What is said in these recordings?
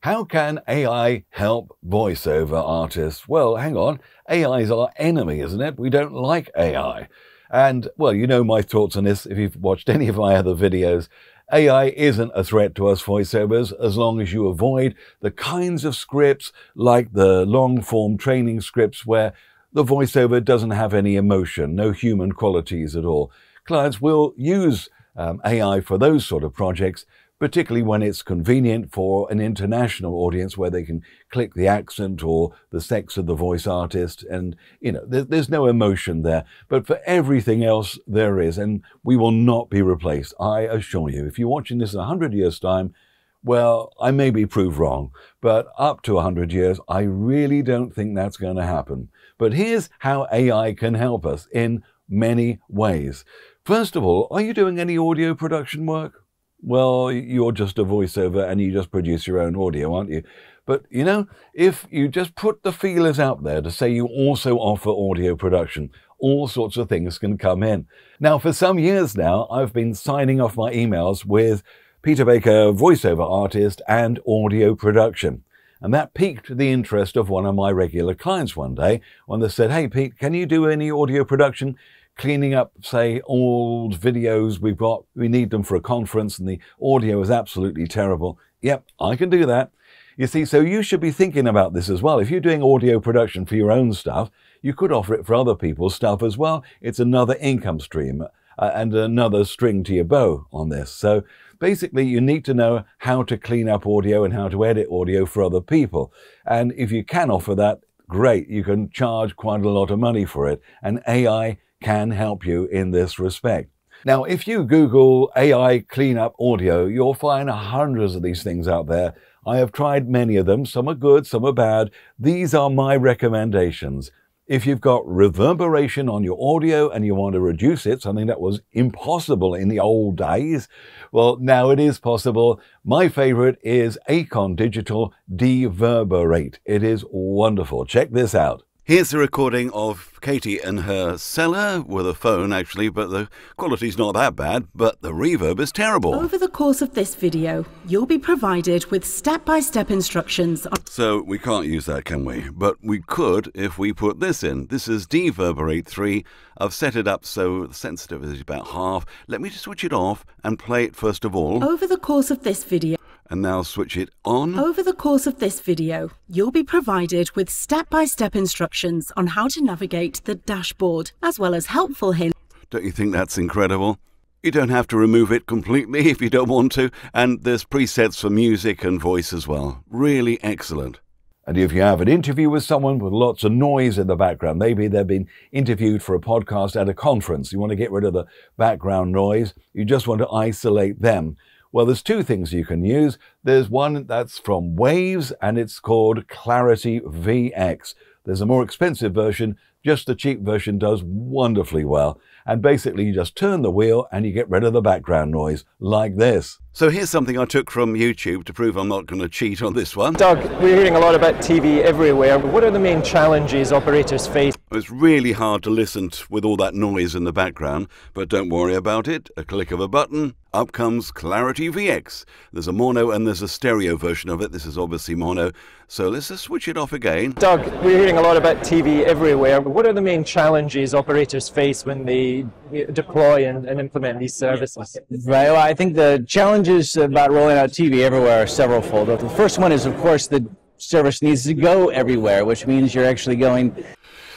How can AI help voiceover artists? Well, hang on. AI is our enemy, isn't it? We don't like AI. And, well, you know my thoughts on this if you've watched any of my other videos. AI isn't a threat to us voiceovers as long as you avoid the kinds of scripts like the long-form training scripts where the voiceover doesn't have any emotion, no human qualities at all. Clients will use AI for those sort of projects, particularly when it's convenient for an international audience where they can click the accent or the sex of the voice artist and, you know, there's no emotion there. But for everything else, there is, and we will not be replaced, I assure you. If you're watching this in 100 years' time, well, I may be proved wrong, but up to 100 years, I really don't think that's going to happen. But here's how AI can help us in many ways. First of all, are you doing any audio production work? Well, you're just a voiceover and you just produce your own audio, aren't you? But, you know, if you just put the feelers out there to say you also offer audio production, all sorts of things can come in. Now, for some years now, I've been signing off my emails with Peter Baker, voiceover artist and audio production. And that piqued the interest of one of my regular clients one day when they said, "Hey, Pete, can you do any audio production? Cleaning up, say, old videos we've got. We need them for a conference and the audio is absolutely terrible." Yep, I can do that. You see, so you should be thinking about this as well. If you're doing audio production for your own stuff, you could offer it for other people's stuff as well. It's another income stream and another string to your bow on this. So basically, you need to know how to clean up audio and how to edit audio for other people. And if you can offer that, great. You can charge quite a lot of money for it. And AI can help you in this respect. Now, if you Google AI cleanup audio, you'll find hundreds of these things out there. I have tried many of them. Some are good, some are bad. These are my recommendations. If you've got reverberation on your audio and you want to reduce it, something that was impossible in the old days, well, now it is possible. My favorite is Acon Digital Deverberate. It is wonderful. Check this out. Here's the recording of Katie and her cellar with a phone, actually, but the quality's not that bad, but the reverb is terrible. Over the course of this video, you'll be provided with step-by-step instructions on... So we can't use that, can we? But we could if we put this in. This is Deverberate 3. I've set it up so the sensitivity is about half. Let me just switch it off and play it first of all. Over the course of this video... And now switch it on. Over the course of this video, you'll be provided with step-by-step instructions on how to navigate the dashboard, as well as helpful hints. Don't you think that's incredible? You don't have to remove it completely if you don't want to, and there's presets for music and voice as well. Really excellent. And if you have an interview with someone with lots of noise in the background, maybe they've been interviewed for a podcast at a conference, you want to get rid of the background noise, you just want to isolate them. Well, there's two things you can use. There's one that's from Waves, and it's called Clarity VX. There's a more expensive version. Just the cheap version does wonderfully well. And basically, you just turn the wheel and you get rid of the background noise, like this. So here's something I took from YouTube to prove I'm not going to cheat on this one. Doug, we're hearing a lot about TV everywhere. What are the main challenges operators face? It's really hard to listen with all that noise in the background, but don't worry about it. A click of a button, up comes Clarity VX. There's a mono and there's a stereo version of it. This is obviously mono. So let's just switch it off again. Doug, we're hearing a lot about TV everywhere. What are the main challenges operators face when they deploy and implement these services? Right, well, I think the challenges about rolling out TV everywhere are several-fold. The first one is, of course, the service needs to go everywhere, which means you're actually going...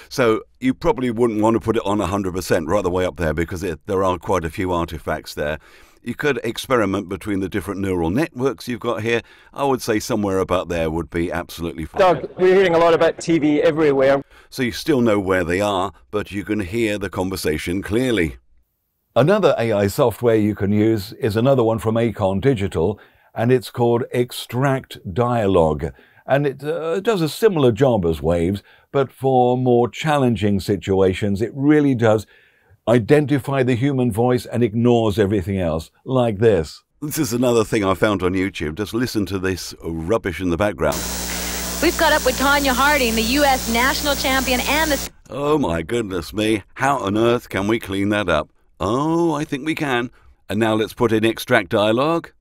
So you probably wouldn't want to put it on 100% right the way up there because there are quite a few artifacts there. You could experiment between the different neural networks you've got here. I would say somewhere about there would be absolutely fine. Doug, we're hearing a lot about TV everywhere. So you still know where they are, but you can hear the conversation clearly. Another AI software you can use is another one from Acon Digital, and it's called Extract Dialogue. And it does a similar job as Waves, but for more challenging situations, it really does identify the human voice and ignores everything else, like this. This is another thing I found on YouTube. Just listen to this rubbish in the background. We've caught up with Tanya Harding, the U.S. national champion and the... Oh my goodness me, how on earth can we clean that up? Oh, I think we can. And now let's put in Extract Dialogue.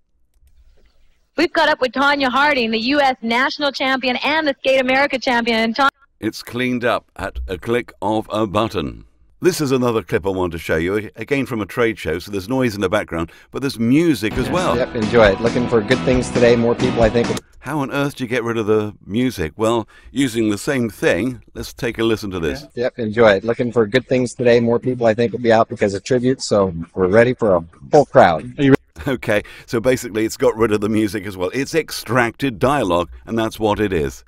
We've caught up with Tanya Harding, the U.S. national champion and the Skate America champion. It's cleaned up at a click of a button. This is another clip I wanted to show you, again from a trade show, so there's noise in the background, but there's music as well. Yep, enjoy it. Looking for good things today. More people, I think. How on earth do you get rid of the music? Well, using the same thing. Let's take a listen to this. Yep, enjoy it. Looking for good things today. More people, I think, will be out because of tribute, so we're ready for a full crowd. Okay, so basically it's got rid of the music as well. It's extracted dialogue, and that's what it is.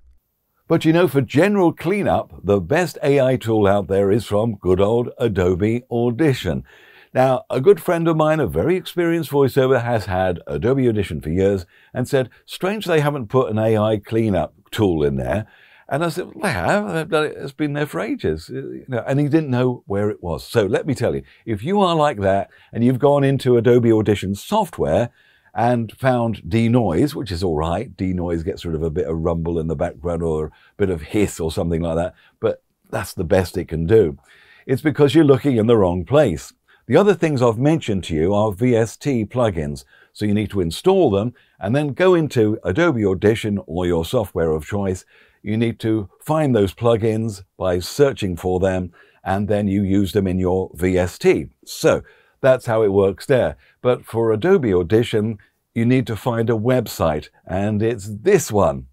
But you know, for general cleanup, the best AI tool out there is from good old Adobe Audition. Now, a good friend of mine, a very experienced voiceover, has had Adobe Audition for years and said, strange they haven't put an AI cleanup tool in there. And I said, well, they have. It's been there for ages. And he didn't know where it was. So let me tell you, if you are like that and you've gone into Adobe Audition software and found denoise, which is all right. Denoise gets rid of a bit of rumble in the background or a bit of hiss or something like that. But that's the best it can do. It's because you're looking in the wrong place. The other things I've mentioned to you are VST plugins. So you need to install them and then go into Adobe Audition or your software of choice. You need to find those plugins by searching for them, and then you use them in your VST. So that's how it works there. But for Adobe Audition, you need to find a website, and it's this one.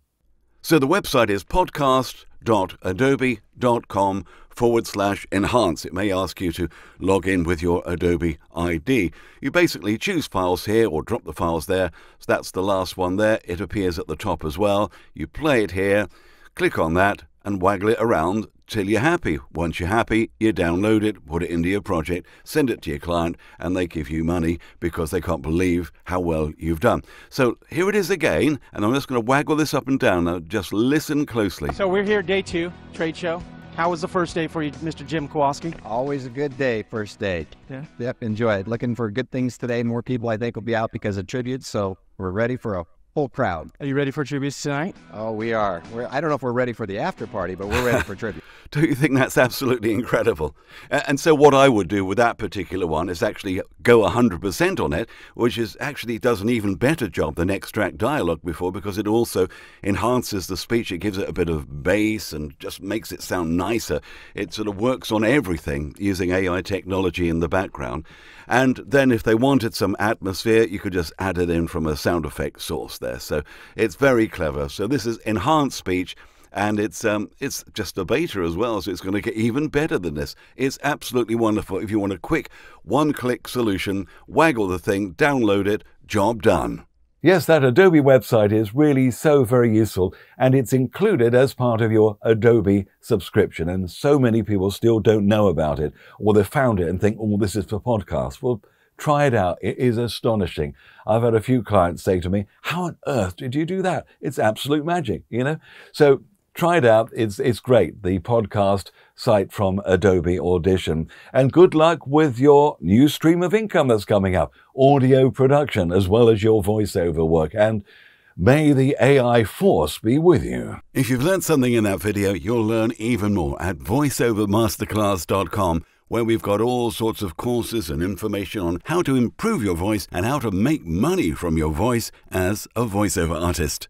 So the website is podcast.adobe.com/enhance. It may ask you to log in with your Adobe ID. You basically choose files here or drop the files there. So that's the last one there. It appears at the top as well. You play it here, click on that, and waggle it around till you're happy. Once you're happy, you download it, put it into your project, send it to your client, and they give you money because they can't believe how well you've done. So here it is again, and I'm just going to waggle this up and down now. Just listen closely. So we're here day 2, trade show. How was the first day for you, Mr. Jim Kowalski? Always a good day, first day. Yeah. Yep, enjoy it. Looking for good things today. More people, I think, will be out because of tribute, so we're ready for a full crowd. Are you ready for tributes tonight? Oh, we are. I don't know if we're ready for the after party, but we're ready for tribute. Don't you think that's absolutely incredible? And so what I would do with that particular one is actually go 100% on it, which is actually does an even better job than extract dialogue before, because it also enhances the speech. It gives it a bit of bass and just makes it sound nicer. It sort of works on everything using AI technology in the background. And then if they wanted some atmosphere, you could just add it in from a sound effect source there. So it's very clever. So this is enhanced speech. And it's just a beta as well, so it's going to get even better than this. It's absolutely wonderful. If you want a quick one-click solution, waggle the thing, download it, job done. Yes, that Adobe website is really so very useful, and it's included as part of your Adobe subscription. And so many people still don't know about it, or they've found it and think, oh, this is for podcasts. Well, try it out. It is astonishing. I've had a few clients say to me, how on earth did you do that? It's absolute magic, you know? So try it out. It's great. The podcast site from Adobe Audition. And good luck with your new stream of income that's coming up. Audio production as well as your voiceover work. And may the AI force be with you. If you've learned something in that video, you'll learn even more at voiceovermasterclass.com, where we've got all sorts of courses and information on how to improve your voice and how to make money from your voice as a voiceover artist.